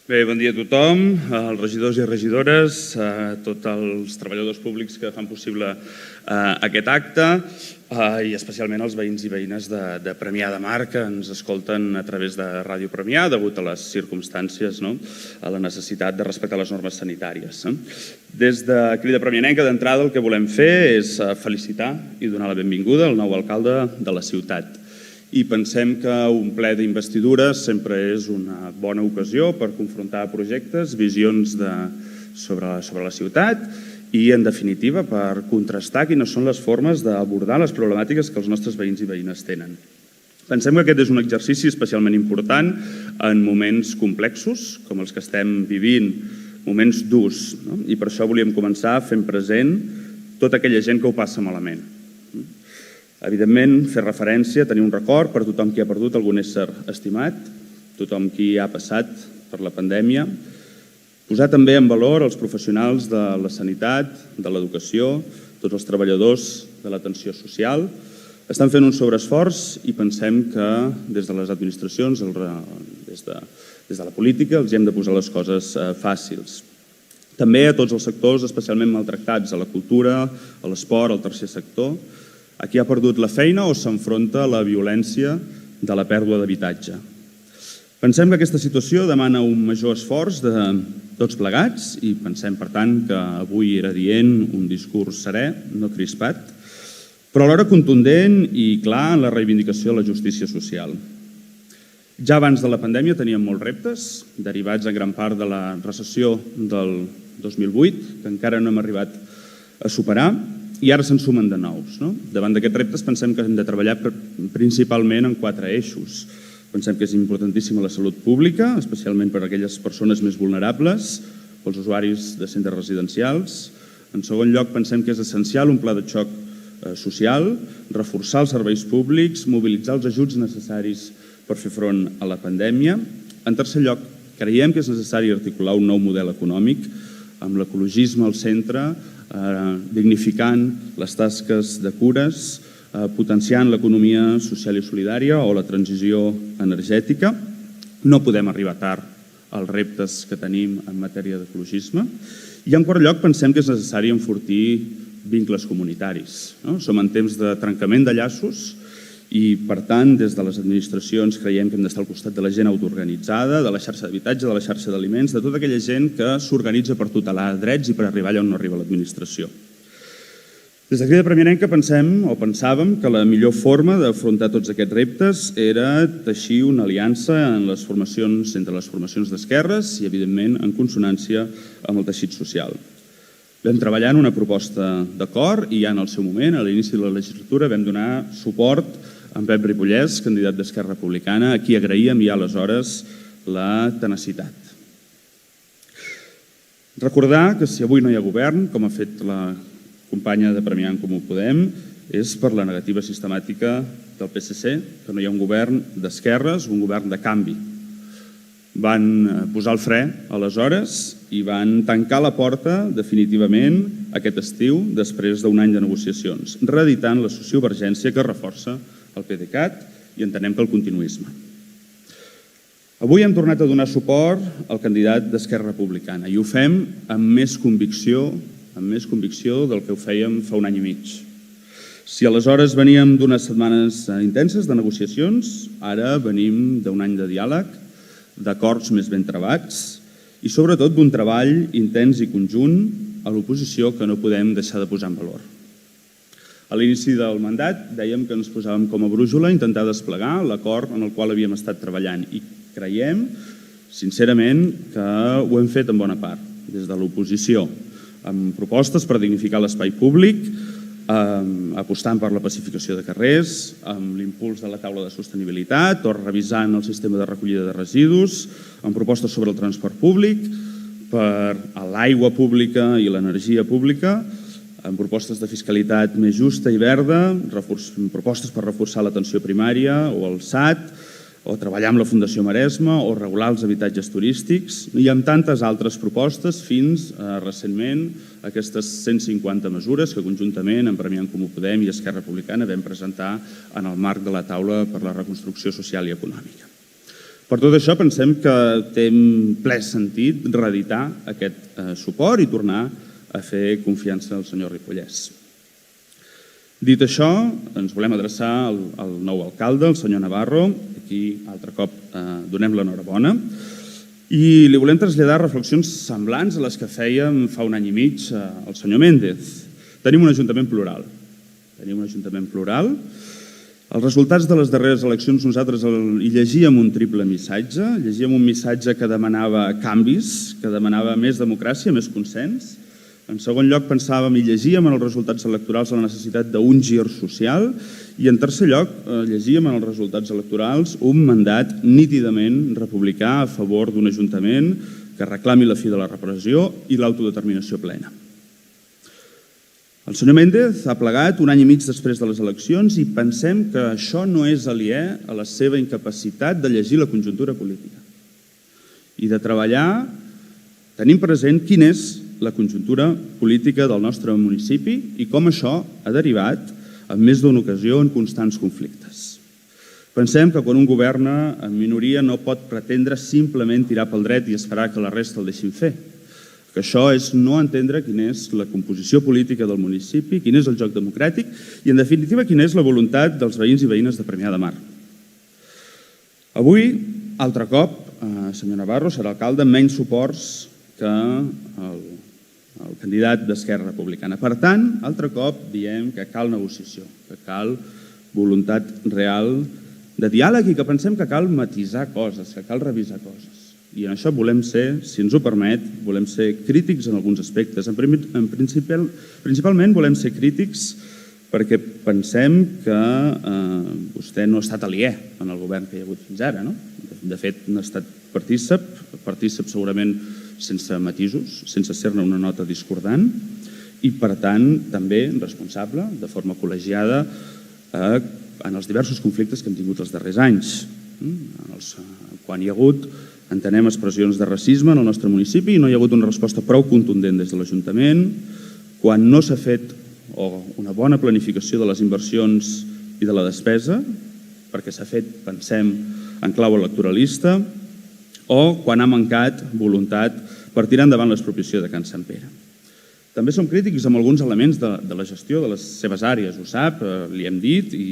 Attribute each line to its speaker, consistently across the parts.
Speaker 1: Bé, bon dia a tothom, als regidors i regidores, a tots els treballadors públics que fan possible aquest acte i especialment als veïns i veïnes de Premià de Mar que ens escolten a través de Ràdio Premià degut a les circumstàncies, a la necessitat de respectar les normes sanitàries. Des de Crida Premianenca, d'entrada, el que volem fer és felicitar i donar la benvinguda al nou alcalde de la ciutat. I pensem que un ple d'investidures sempre és una bona ocasió per confrontar projectes, visions sobre la ciutat i, en definitiva, per contrastar quines són les formes d'abordar les problemàtiques que els nostres veïns i veïnes tenen. Pensem que aquest és un exercici especialment important en moments complexos, com els que estem vivint, moments durs, i per això volíem començar fent present tota aquella gent que ho passa malament. Evidentment, fer referència, tenir un record per tothom qui ha perdut algun ésser estimat, tothom qui ha passat per la pandèmia, posar també en valor els professionals de la sanitat, de l'educació, tots els treballadors de l'atenció social. Estan fent un sobreesforç i pensem que des de les administracions, des de la política, els hem de posar les coses fàcils. També a tots els sectors especialment maltractats, a la cultura, a l'esport, al tercer sector, a qui ha perdut la feina o s'enfronta a la violència de la pèrdua d'habitatge. Pensem que aquesta situació demana un major esforç de tots plegats i pensem, per tant, que avui era adient un discurs serè, no crispat, però alhora contundent i clar en la reivindicació de la justícia social. Ja abans de la pandèmia teníem molts reptes, derivats en gran part de la recessió del 2008, que encara no hem arribat a superar, i ara se'n sumen de nous. Davant d'aquests reptes pensem que hem de treballar principalment en 4 eixos. Pensem que és importantíssima la salut pública, especialment per a aquelles persones més vulnerables, pels usuaris de centres residencials. En segon lloc, pensem que és essencial un pla de xoc social, reforçar els serveis públics, mobilitzar els ajuts necessaris per fer front a la pandèmia. En tercer lloc, creiem que és necessari articular un nou model econòmic amb l'ecologisme al centre, dignificant les tasques de cures, potenciant l'economia social i solidària o la transició energètica. No podem arribar tard als reptes que tenim en matèria d'ecologisme. I en quart lloc, pensem que és necessari enfortir vincles comunitaris. Som en temps de trencament de llaços i, per tant, des de les administracions creiem que hem d'estar al costat de la gent autoorganitzada, de la xarxa d'habitatge, de la xarxa d'aliments, de tota aquella gent que s'organitza per tutelar drets i per arribar allà on no arriba l'administració. Des de Crida Premianenca pensàvem que la millor forma d'afrontar tots aquests reptes era teixir una aliança entre les formacions d'esquerres i, evidentment, en consonància amb el teixit social. Vam treballar en una proposta d'acord i ja en el seu moment, a l'inici de la legislatura, vam donar suport a en Pep Ripollès, candidat d'Esquerra Republicana, a qui agraïem ja aleshores la tenacitat. Recordar que si avui no hi ha govern, com ha fet la companya de Premià en Comú Podem, és per la negativa sistemàtica del PSC, que no hi ha un govern d'esquerres, un govern de canvi. Van posar el fre aleshores i van tancar la porta definitivament aquest estiu després d'un any de negociacions, reeditant la sociovergència que reforça el PDeCAT i entenem que el continuisme. Avui hem tornat a donar suport al candidat d'Esquerra Republicana i ho fem amb més convicció del que ho fèiem fa un any i mig. Si aleshores veníem d'unes setmanes intenses de negociacions, ara venim d'un any de diàleg, d'acords més ben trebats i sobretot d'un treball intens i conjunt a l'oposició que no podem deixar de posar en valor. A l'inici del mandat dèiem que ens posàvem com a brúixola a intentar desplegar l'acord en el qual havíem estat treballant i creiem, sincerament, que ho hem fet en bona part, des de l'oposició, amb propostes per dignificar l'espai públic, apostant per la pacificació de carrers, amb l'impuls de la taula de sostenibilitat o revisant el sistema de recollida de residus, amb propostes sobre el transport públic, per l'aigua pública i l'energia pública, amb propostes de fiscalitat més justa i verda, propostes per reforçar l'atenció primària o el SAT, o treballar amb la Fundació Maresme, o regular els habitatges turístics, i amb tantes altres propostes fins recentment aquestes 150 mesures que conjuntament amb Premià en Comú Podem i Esquerra Republicana vam presentar en el marc de la taula per la reconstrucció social i econòmica. Per tot això pensem que té ple sentit reeditar aquest suport i tornar a fer confiança al senyor Ripollès. Dit això, ens volem adreçar al nou alcalde, el senyor Navarro, a qui altre cop donem l'enhorabona, i li volem traslladar reflexions semblants a les que fèiem fa un any i mig al senyor Méndez. Tenim un ajuntament plural. Els resultats de les darreres eleccions nosaltres hi llegíem un triple missatge. Llegíem un missatge que demanava canvis, que demanava més democràcia, més consens. En segon lloc, pensàvem i llegíem en els resultats electorals la necessitat d'un gir social i en tercer lloc, llegíem en els resultats electorals un mandat nítidament republicà a favor d'un ajuntament que reclami la fi de la repressió i l'autodeterminació plena. El senyor Méndez ha plegat un any i mig després de les eleccions i pensem que això no és aliè a la seva incapacitat de llegir la conjuntura política i de treballar tenint present quina és la conjuntura política del nostre municipi i com això ha derivat en més d'una ocasió en constants conflictes. Pensem que quan un governa en minoria no pot pretendre simplement tirar pel dret i esperar que la resta el deixin fer. Que això és no entendre quina és la composició política del municipi, quin és el joc democràtic i, en definitiva, quina és la voluntat dels veïns i veïnes de Premià de Mar. Avui, altre cop, senyor Navarro serà alcalde amb menys suports que el candidat d'Esquerra Republicana. Per tant, altre cop diem que cal negociació, que cal voluntat real de diàleg i que pensem que cal matisar coses, que cal revisar coses. I en això volem ser, si ens ho permet, volem ser crítics en alguns aspectes. Principalment volem ser crítics perquè pensem que vostè no ha estat aliè en el govern que hi ha hagut fins ara. De fet, n'ha estat partícip segurament sense matisos, sense ser-ne una nota discordant i, per tant, també responsable, de forma col·legiada, en els diversos conflictes que hem tingut els darrers anys. Quan hi ha hagut, entenem, expressions de racisme en el nostre municipi i no hi ha hagut una resposta prou contundent des de l'Ajuntament, quan no s'ha fet una bona planificació de les inversions i de la despesa, perquè s'ha fet, pensem, en clau electoralista, o quan ha mancat voluntat per tirar endavant l'expropiació de Can Sant Pere. També som crítics amb alguns elements de la gestió de les seves àrees, ho sap, li hem dit i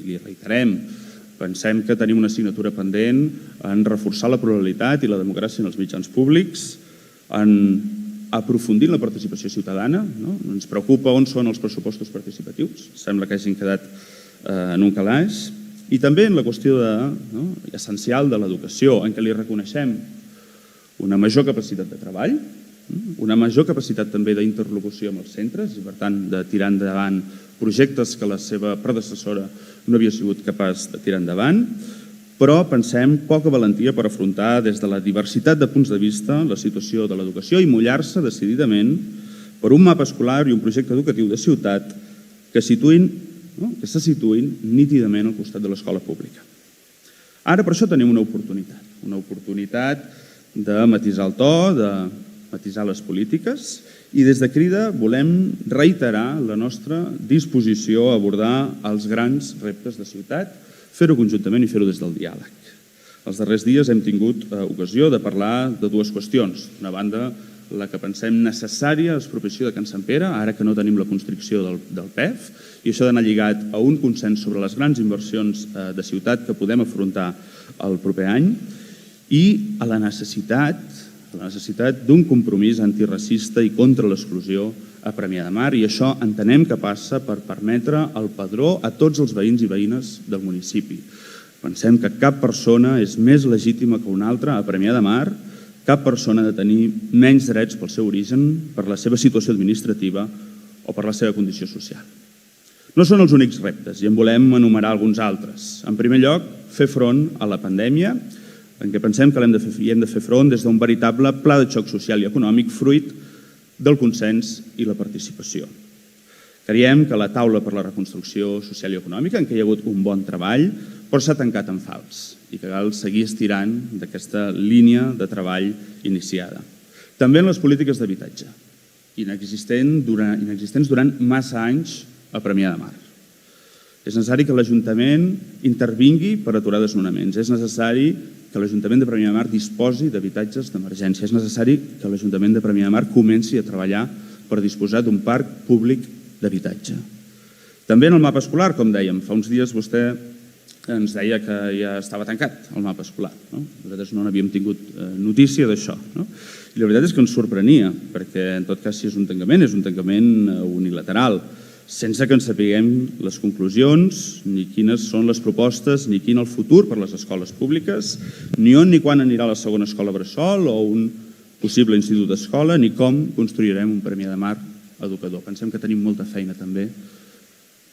Speaker 1: li reiterem. Pensem que tenim una assignatura pendent en reforçar la pluralitat i la democràcia en els mitjans públics, en aprofundir en la participació ciutadana. Ens preocupa on són els pressupostos participatius, sembla que hagin quedat en un calaix, i també en la qüestió essencial de l'educació, en què li reconeixem una major capacitat de treball, una major capacitat també d'interlocució amb els centres i, per tant, de tirar endavant projectes que la seva predecessora no havia sigut capaç de tirar endavant, però pensem poca valentia per afrontar des de la diversitat de punts de vista la situació de l'educació i mullar-se decididament per un mapa escolar i un projecte educatiu de ciutat que se situïn nítidament al costat de l'escola pública. Ara per això tenim una oportunitat de matisar el to, de matisar les polítiques i des de Crida volem reiterar la nostra disposició a abordar els grans reptes de ciutat, fer-ho conjuntament i fer-ho des del diàleg. Els darrers dies hem tingut ocasió de parlar de dues qüestions. D'una banda, la que pensem necessària expropiació de Can Sant Pere, ara que no tenim la constricció del PEF, i això ha d'anar lligat a un consens sobre les grans inversions de ciutat que podem afrontar el proper any i a la necessitat d'un compromís antiracista i contra l'exclusió a Premià de Mar, i això entenem que passa per permetre el padró a tots els veïns i veïnes del municipi. Pensem que cap persona és més legítima que una altra a Premià de Mar, cap persona ha de tenir menys drets pel seu origen, per la seva situació administrativa o per la seva condició social. No són els únics reptes i en volem enumerar alguns altres. En primer lloc, fer front a la pandèmia, en què pensem que hem de fer front des d'un veritable pla de xoc social i econòmic fruit del consens i la participació. Creiem que la taula per la reconstrucció social i econòmica, en què hi ha hagut un bon treball, però s'ha tancat en fals i que cal seguir estirant d'aquesta línia de treball iniciada. També en les polítiques d'habitatge, inexistents durant massa anys a Premià de Mar. És necessari que l'Ajuntament intervingui per aturar desnonaments. És necessari que l'Ajuntament de Premià de Mar disposi d'habitatges d'emergència. És necessari que l'Ajuntament de Premià de Mar comenci a treballar per disposar d'un parc públic d'habitatge. També en el mapa escolar, com dèiem, fa uns dies vostè ens deia que ja estava tancat el mapa escolar. Nosaltres no n'havíem tingut notícia d'això. I la veritat és que ens sorprenia, perquè en tot cas si és un tancament unilateral, sense que en sapiguem les conclusions, ni quines són les propostes, ni quin el futur per les escoles públiques, ni on ni quan anirà la segona escola bressol o un possible institut d'escola, ni com construirem un Premià de Mar educador. Pensem que tenim molta feina també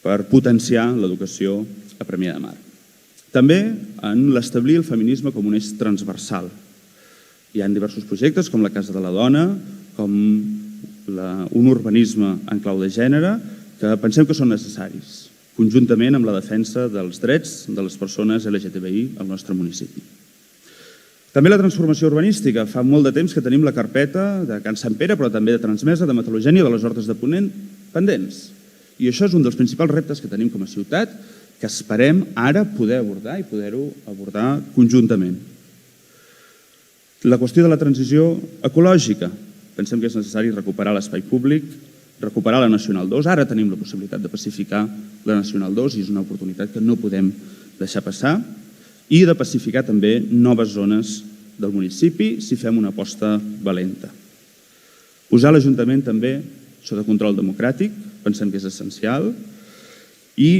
Speaker 1: per potenciar l'educació a Premià de Mar. També en l'establir el feminisme com un eix transversal. Hi ha diversos projectes com la Casa de la Dona, com un urbanisme en clau de gènere, que pensem que són necessaris, conjuntament amb la defensa dels drets de les persones LGTBI al nostre municipi. També la transformació urbanística. Fa molt de temps que tenim la carpeta de Can Sant Pere, però també de Transmesa, de Metal·logènia, de les Hortes de Ponent, pendents. I això és un dels principals reptes que tenim com a ciutat, que esperem ara poder abordar i poder-ho abordar conjuntament. La qüestió de la transició ecològica. Pensem que és necessari recuperar l'espai públic, recuperar la Nacional 2. Ara tenim la possibilitat de pacificar la Nacional 2 i és una oportunitat que no podem deixar passar. I de pacificar també noves zones del municipi si fem una aposta valenta. Posar l'Ajuntament també sota control democràtic, pensem que és essencial, i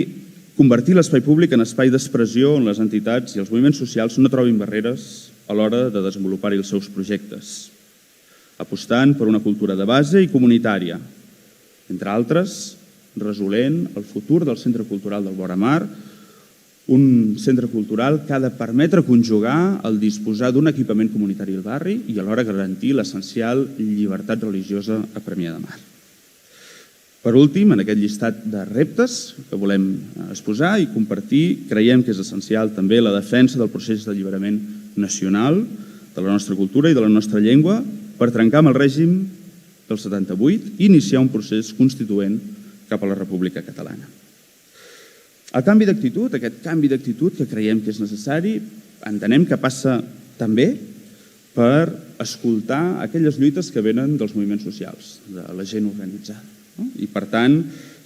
Speaker 1: convertir l'espai públic en espai d'expressió on les entitats i els moviments socials no trobin barreres a l'hora de desenvolupar-hi els seus projectes, apostant per una cultura de base i comunitària, entre altres, resolent el futur del Centre Cultural del Vora Mar, un centre cultural que ha de permetre conjugar el disposar d'un equipament comunitari al barri i alhora garantir l'essencial llibertat religiosa a Premià de Mar. Per últim, en aquest llistat de reptes que volem exposar i compartir, creiem que és essencial també la defensa del procés d'alliberament nacional de la nostra cultura i de la nostra llengua per trencar amb el règim del 78 i iniciar un procés constituent cap a la República Catalana. El canvi d'actitud, aquest canvi d'actitud que creiem que és necessari, entenem que passa també per escoltar aquelles lluites que venen dels moviments socials, de la gent organitzada. I, per tant,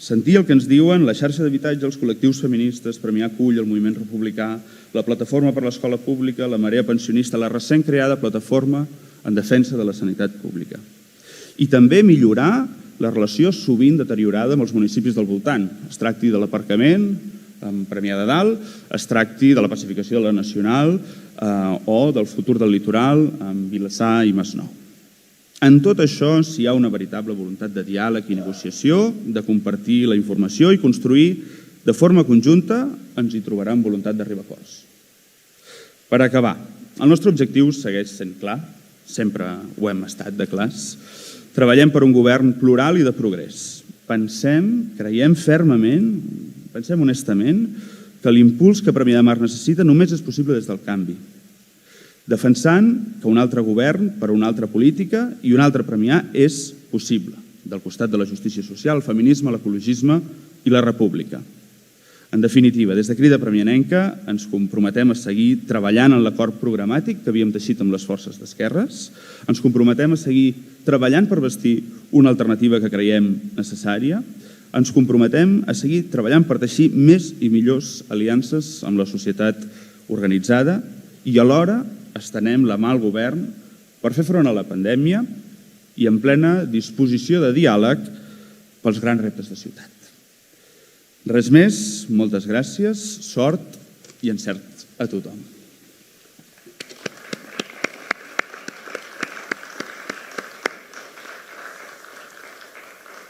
Speaker 1: sentir el que ens diuen la xarxa d'habitatge, els col·lectius feministes, Premià Acull, el moviment republicà, la Plataforma per l'Escola Pública, la Marea Pensionista, la recent creada Plataforma en Defensa de la Sanitat Pública. I també millorar la relació sovint deteriorada amb els municipis del voltant. Es tracti de l'aparcament amb Premià de Dalt, es tracti de la pacificació de la Nacional o del futur del litoral amb Vilassar i Masnou. En tot això, si hi ha una veritable voluntat de diàleg i negociació, de compartir la informació i construir de forma conjunta, ens hi trobaran voluntat d'arribar a acords. Per acabar, el nostre objectiu segueix sent clar, sempre ho hem estat de clars. Treballem per un govern plural i de progrés. Creiem fermament, pensem honestament, que l'impuls que Premià de Mar necessita només és possible des del canvi. Defensant que un altre govern per una altra política i un altre Premià és possible, del costat de la justícia social, el feminisme, l'ecologisme i la república. En definitiva, des de Crida Premianenca ens comprometem a seguir treballant en l'acord programàtic que havíem teixit amb les forces d'esquerres, ens comprometem a seguir treballant per bastir una alternativa que creiem necessària, ens comprometem a seguir treballant per teixir més i millors aliances amb la societat organitzada i alhora estenem la mà al govern per fer front a la pandèmia i en plena disposició de diàleg pels grans reptes de ciutat. Res més, moltes gràcies, sort i encert a tothom.